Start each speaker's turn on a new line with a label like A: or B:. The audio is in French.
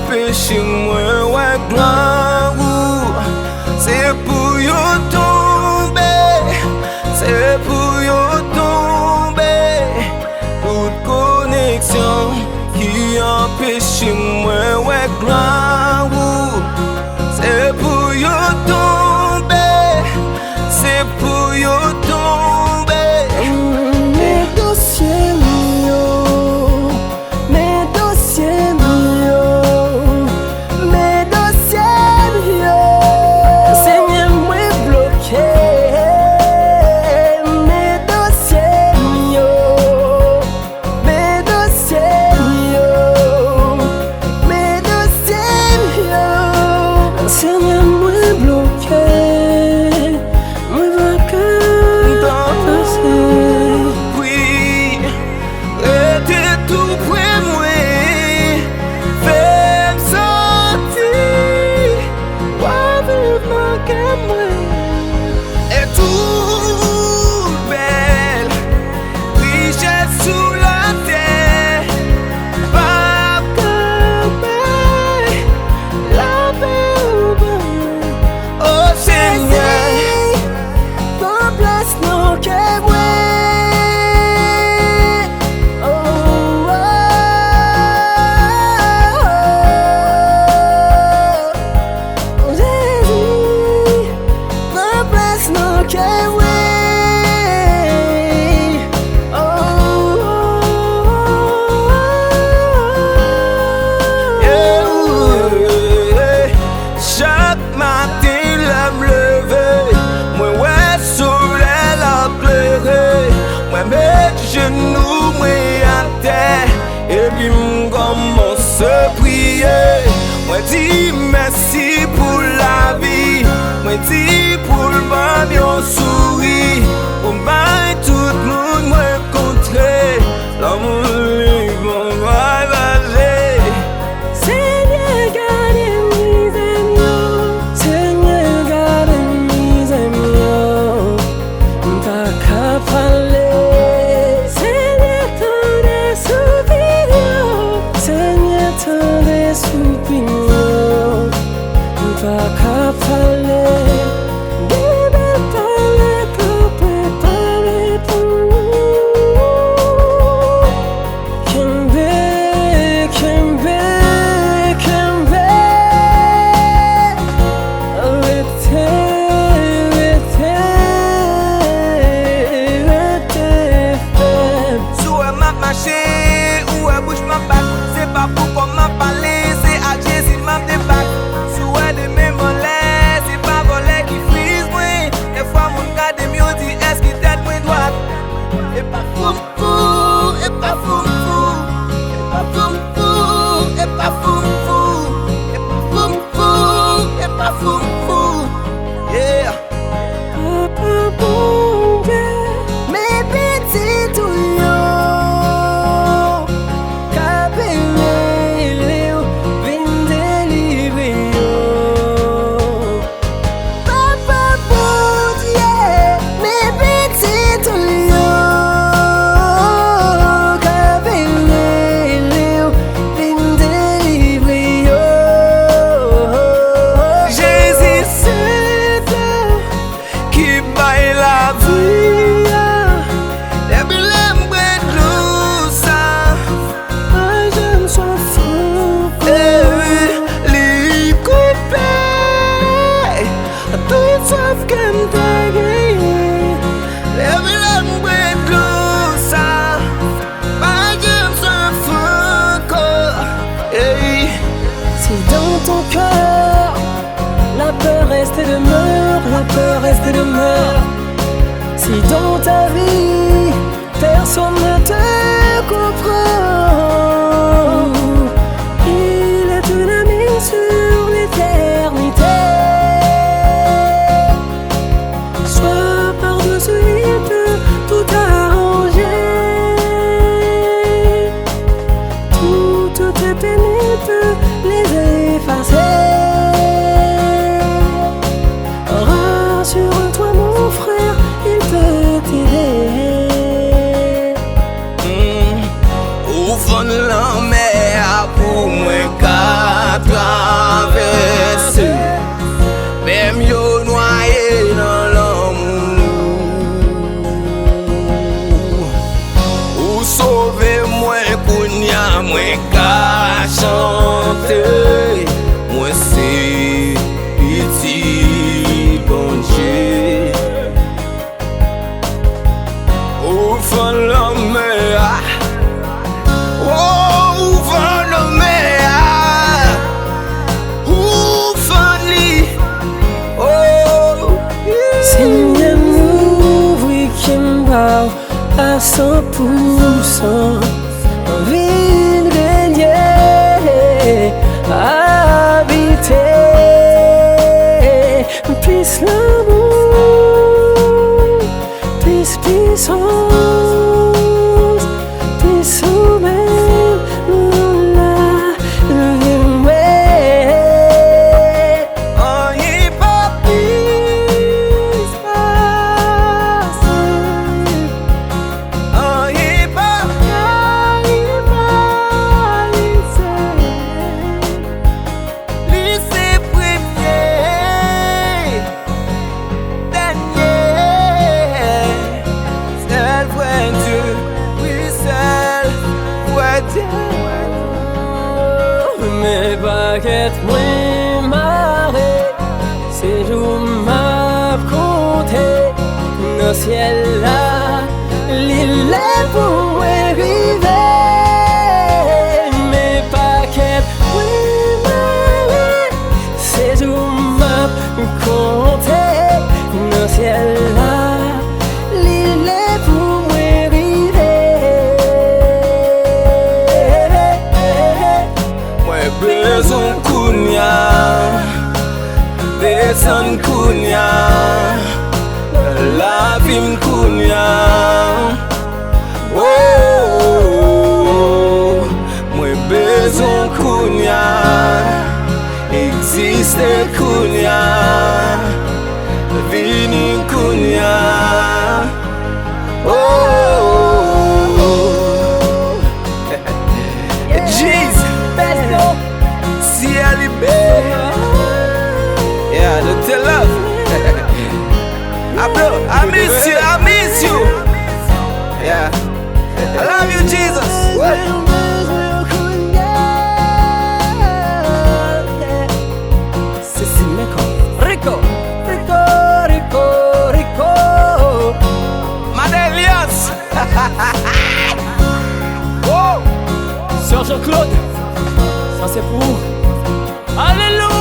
A: empêché moi ouais Glwa. C'est pour yo tomber, c'est pour yo tomber. Toute connexion qui empêche moi ouais Glwa. C'est pour yo tomber, c'est pour yo tomber.
B: Mes Dosye'm yo, mes Dosye'm yo, mes Dosye'm yo. Seigneur moi bloqué, mes Dosye'm yo, mes Dosye'm yo, mes Dosye'm yo. Seigneur moi bloqué, moi vainqueur passé.
A: Oui, rete tout près moi, fais-moi sortir, ouais vivement que moi. Et tout belle, richesse sous la terre, pas kenbe, la paix au bonheur. Oh Seigneur,
B: Ton place non que moi. Oh, oh, Jésus, ton place non que moi.
A: chaque matin la me lever, moi ouais soleil la pleurer, moi mettre genoux moi à terre, et puis m'commence à prier, moi dis merci pour la vie, moi dis pour le bon bien sourire, pour m'aille tout le monde moi contrer, l'amour libre moi vager.
B: Seigneur, garde mes amis, Seigneur, garde mes amis, pas qu'à parler. Seigneur, t'en des soupirs, Seigneur, t'en des soupirs, pas qu'à parler. Bébé, parle, que peut parler pour nous. Kenbe, kenbe, kenbe, rete, faible.
A: Sou elle m'a marché, ou elle bouge ma bac. C'est pas pour qu'on m'a parlé, c'est à JEES m'a débarque. Sou elle de mes mollets, c'est pas voler qui frise moi. Des fois mon gars de mieux dit est-ce qu'il tête moi droite. Et pas fou, et pas fou, et pas fou, et pas fou, et pas fou, yeah.
B: Papa Bondye, mes petits touillons, capelé, vin délivrer yo. Papa Bondye, mes petits touillons, capelé, vin délivrer yo.
A: JEES c'est toi qui baille la vie. Les billes m'brûlent ça.
B: Ah, je me sens fou.
A: Les coupés, tout sauf que m't'a gagné. Les billes m'brûlent ça. Pas de m's'en fout encore.
B: Si dans ton cœur la peur reste et demeure, la peur reste et demeure. Si dans ta vie personne ne te comprend, il est un ami sur l'éternité. Sois par-dessus, il peut tout arranger. Toutes tes peines, il peut les effacer. Rassure-toi mon frère, il peut t'aider. poussant, vin régner, habiter, plus l'amour, plus puissance, plus sommeil, la mes baguettes moins marées, c'est jour m'a compté dans ciel là, l'île est pour moi river. Mes baguettes moins marées, c'est jour m'a compté dans ciel là, l'île est pour moi river.
A: Bezon kounya, desan kounya, la vim kounya. Oh, mwen bezon kounya, existe kounya, vini kounya. Oh, JEES. Yeah, look to love. Bro, I miss you. Yeah, I love you, Jesus. What?
B: Rico.
A: Madelias.
B: Sœur Jean-Claude, ça c'est pour vous. Alléluia.